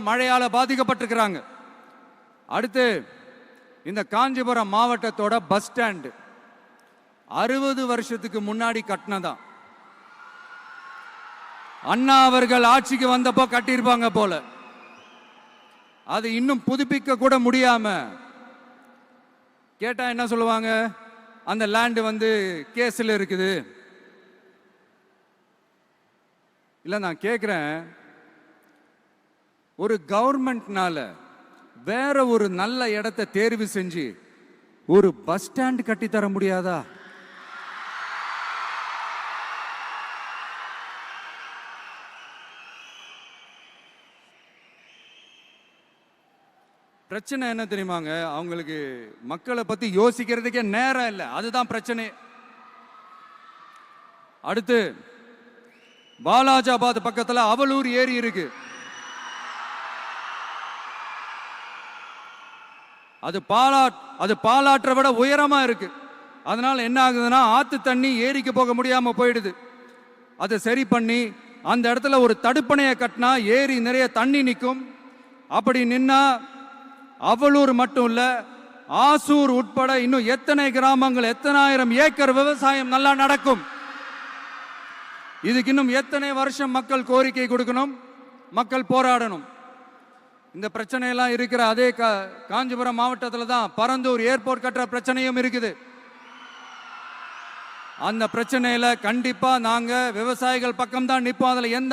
மழையால பாதிக்கப்பட்டிருக்கிறாங்க. அடுத்து இந்த காஞ்சிபுரம் மாவட்டத்தோட பஸ் ஸ்டாண்ட் 60 வருஷத்துக்கு முன்னாடி கட்டினதான். அண்ணா அவர்கள் ஆட்சிக்கு வந்தப்போ கட்டியிருப்பாங்க போல. அது இன்னும் புதுப்பிக்க கூட முடியாம கேட்டா என்ன சொல்லுவாங்க, அந்த லேண்ட் கேஸ்ல இருக்குது. இல்ல நான் கேட்கிறேன், ஒரு கவர்மெண்ட்னால வேற ஒரு நல்ல இடத்தை தேர்வு செஞ்சு ஒரு பஸ் ஸ்டாண்ட் கட்டி தர முடியாதா? பிரச்சனை என்ன தெரியுமாங்க, அவங்களுக்கு மக்களை பத்தி யோசிக்கிறதுக்கே நேரம் இல்லை. அதுதான் பிரச்சனை. அடுத்து பாலாஜாபாத் பக்கத்துல அவலூர் ஏரி இருக்கு. அது பாலாற்றை விட உயரமா இருக்கு. அதனால என்ன ஆகுதுன்னா, ஆத்து தண்ணி ஏரிக்கு போக முடியாம போயிடுது. அதை சரி பண்ணி அந்த இடத்துல ஒரு தடுப்பணையை கட்டினா ஏரி நிறைய தண்ணி நிற்கும். அப்படி நின்னா அவலூர் மட்டும் இல்ல, ஆசூர் உட்பட இன்னும் எத்தனை கிராமங்கள், எத்தனை ஆயிரம் ஏக்கர் விவசாயம் நல்லா நடக்கும். இதுக்கு இன்னும் எத்தனை வருஷம் மக்கள் கோரிக்கை கொடுக்கணும், மக்கள் போராடணும். இந்த பிரச்சனையெல்லாம் இருக்கிற அதே காஞ்சிபுரம் மாவட்டத்தில் தான் பரந்தூர் ஏர்போர்ட் கட்டுற பிரச்சனையும் இருக்குது. அந்த பிரச்சனையில கண்டிப்பா நாங்க விவசாயிகள் பக்கம் தான் நிற்போம். அதுல எந்த